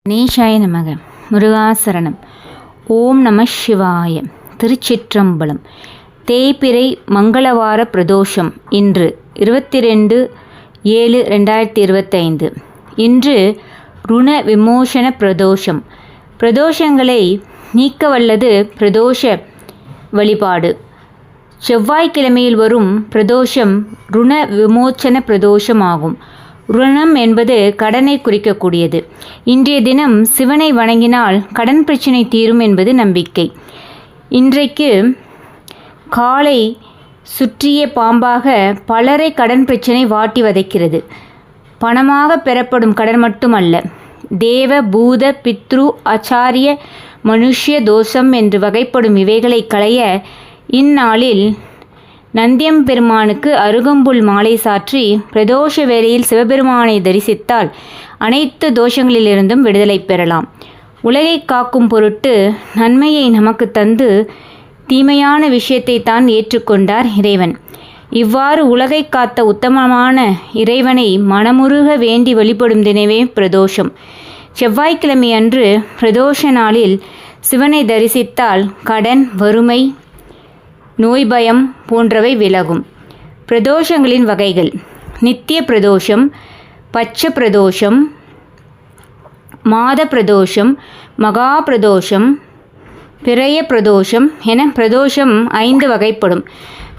கணேசாய நமக. முருகாசரணம். ஓம் நம சிவாய. திருச்சிற்றம்பலம். தேய்பிறை மங்களவார பிரதோஷம் இன்று 22/7/2025. இன்று ருண விமோசன பிரதோஷம். பிரதோஷங்களை நீக்க வல்லது பிரதோஷ வழிபாடு. செவ்வாய்க்கிழமையில் வரும் பிரதோஷம் ருண விமோச்சன பிரதோஷம் ஆகும். ருணம் என்பது கடனை குறிக்கக்கூடியது. இன்றைய தினம் சிவனை வணங்கினால் கடன் பிரச்சனை தீரும் என்பது நம்பிக்கை. இன்றைக்கு காலை சுற்றிய பாம்பாக பலரை கடன் பிரச்சனை வாட்டி வதைக்கிறது. பணமாக பெறப்படும் கடன் மட்டுமல்ல, தேவ பூத பித்ரு ஆச்சாரிய மனுஷ்ய தோஷம் என்று வகைப்படும் இவைகளை களைய இந்நாளில் நந்தியம்பெருமானுக்கு அருகம்புல் மாலை சாற்றி பிரதோஷ வேளையில் சிவபெருமானை தரிசித்தால் அனைத்து தோஷங்களிலிருந்தும் விடுதலை பெறலாம். உலகை காக்கும் பொருட்டு நன்மையை நமக்கு தந்து தீமையான விஷயத்தை தான் ஏற்றுக்கொண்டார் இறைவன். இவ்வாறு உலகை காத்த உத்தமமான இறைவனை மனமுருக வேண்டி வழிபடும் தினமே பிரதோஷம். செவ்வாய்க்கிழமை அன்று பிரதோஷ நாளில் சிவனை தரிசித்தால் கடன், வறுமை, நோய், பயம் போன்றவை விலகும். பிரதோஷங்களின் வகைகள்: நித்திய பிரதோஷம், பட்ச பிரதோஷம், மாத பிரதோஷம், மகா பிரதோஷம், பிரய பிரதோஷம் என பிரதோஷம் 5 வகைப்படும்.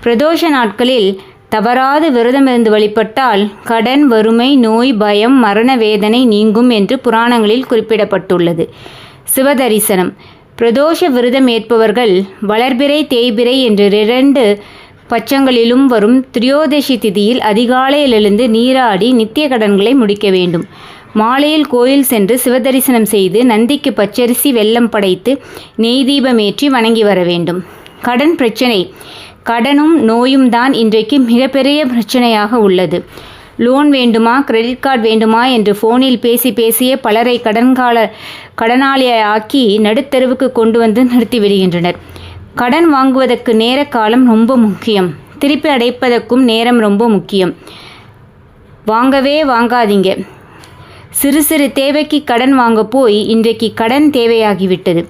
பிரதோஷ நாட்களில் தவறாது விரதமிருந்து வழிபட்டால் கடன், வறுமை, நோய், பயம், மரண வேதனை நீங்கும் என்று புராணங்களில் குறிப்பிடப்பட்டுள்ளது. சிவதரிசனம். பிரதோஷ விரதம் ஏற்பவர்கள் வளர்பிறை, தேய்பிறை என்று 2 பட்சங்களிலும் வரும் திரியோதசி திதியில் அதிகாலையில் எழுந்து நீராடி நித்திய கடன்களை முடிக்க வேண்டும். மாலையில் கோயில் சென்று சிவதரிசனம் செய்து நந்திக்கு பச்சரிசி வெல்லம் படைத்து நெய் தீபமேற்றி வணங்கி வர வேண்டும். கடன் பிரச்சனை. கடனும் நோயும் தான் இன்றைக்கு மிகப்பெரிய பிரச்சனையாக உள்ளது. லோன் வேண்டுமா, கிரெடிட் கார்டு வேண்டுமா என்று ஃபோனில் பேசியே பலரை கடனாளியாக்கி நடுத்தெருவுக்கு கொண்டு வந்து நிறுத்திவிடுகின்றனர். கடன் வாங்குவதற்கு நேர காலம் ரொம்ப முக்கியம். திருப்பி அடைப்பதற்கும் நேரம் ரொம்ப முக்கியம். வாங்கவே வாங்காதீங்க. சிறு தேவைக்கு கடன் வாங்க போய் இன்றைக்கு கடன் தேவையாகிவிட்டது.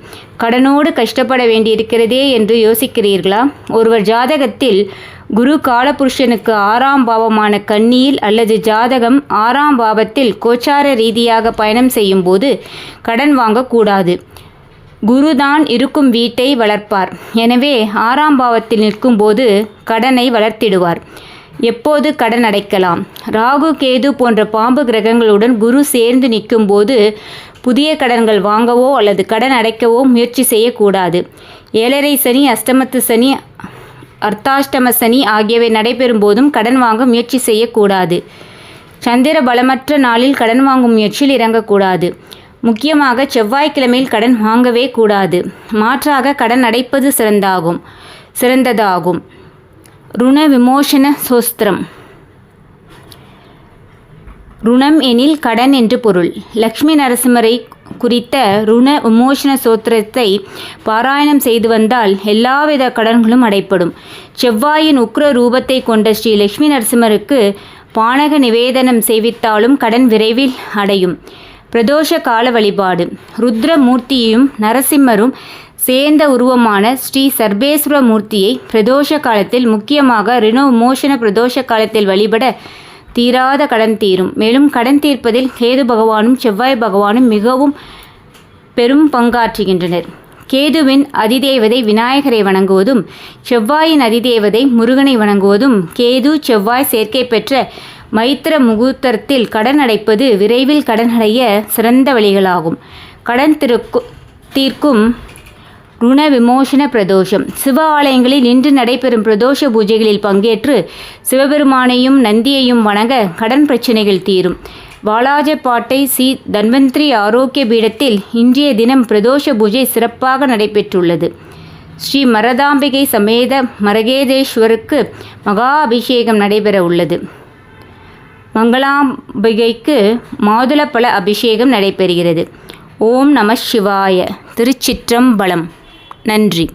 கடனோடு கஷ்டப்பட வேண்டியிருக்கிறதே என்று யோசிக்கிறீர்களா? ஒருவர் ஜாதகத்தில் குரு காலபுருஷனுக்கு 6ஆம் பாவமான கன்னியில் அல்லது ஜாதகம் 6ஆம் பாவத்தில் கோச்சார ரீதியாக பயணம் செய்யும் போது கடன் வாங்கக்கூடாது. குருதான் இருக்கும் வீட்டை வளர்ப்பார். எனவே 6ஆம் பாவத்தில் நிற்கும் போது கடனை வளர்த்திடுவார். எப்போது கடன் அடைக்கலாம்? ராகு, கேது போன்ற பாம்பு கிரகங்களுடன் குரு சேர்ந்து நிற்கும் போது புதிய கடன்கள் வாங்கவோ அல்லது கடன் அடைக்கவோ முயற்சி செய்யக்கூடாது. 7.5 சனி, அஷ்டமத்து சனி, அர்த்தாஷ்டம சனி ஆகியவை நடைபெறும் போதும் கடன் வாங்க முயற்சி செய்யக்கூடாது. சந்திர பலமற்ற நாளில் கடன் வாங்கும் முயற்சியில் இறங்கக்கூடாது. முக்கியமாக செவ்வாய்க்கிழமையில் கடன் வாங்கவே கூடாது. மாற்றாக கடன் அடைப்பது சிறந்ததாகும். ருண விமோசன சோஸ்திரம். ருணம் எனில் கடன் என்று பொருள். லக்ஷ்மி நரசிம்மரை குறித்த ருண விமோசன சோத்திரத்தை பாராயணம் செய்து வந்தால் எல்லாவித கடன்களும் அடைப்படும். செவ்வாயின் உக்ர ரூபத்தை கொண்ட ஸ்ரீ லக்ஷ்மி நரசிம்மருக்கு பானக நிவேதனம் செய்வித்தாலும் கடன் விரைவில் அடையும். பிரதோஷ கால வழிபாடு. ருத்ர மூர்த்தியும் நரசிம்மரும் சேர்ந்த உருவமான ஸ்ரீ சர்வேஸ்வர மூர்த்தியை பிரதோஷ காலத்தில், முக்கியமாக ருண விமோசன பிரதோஷ காலத்தில் வழிபட தீராத கடன் தீரும். மேலும் கடன் தீர்ப்பதில் கேது பகவானும் செவ்வாய் பகவானும் மிகவும் பெரும் பங்காற்றுகின்றனர். கேதுவின் அதிதேவதை விநாயகரை வணங்குவதும் செவ்வாயின் அதிதேவதை முருகனை வணங்குவதும் கேது செவ்வாய் சேர்க்கை பெற்ற மைத்திர முகூர்த்தத்தில் கடன் அடைப்பது விரைவில் கடன் அடைய சிறந்த வழிகளாகும். கடன் தீர்க்கும் ருண விமோசன பிரதோஷம். சிவ ஆலயங்களில் இன்று நடைபெறும் பிரதோஷ பூஜைகளில் பங்கேற்று சிவபெருமானையும் நந்தியையும் வணங்க கடன் பிரச்சனைகள் தீரும். வாலாஜபாட்டை ஸ்ரீ தன்வந்திரி ஆரோக்கிய பீடத்தில் இன்றைய தினம் பிரதோஷ பூஜை சிறப்பாக நடைபெற்றுள்ளது. ஸ்ரீ மரதாம்பிகை சமேத மரகேதேஸ்வருக்கு மகா அபிஷேகம் நடைபெற உள்ளது. மங்களாம்பிகைக்கு மாதுளப்பழ அபிஷேகம் நடைபெறுகிறது. ஓம் நம சிவாய. திருச்சிற்றம்பலம். நன்றி.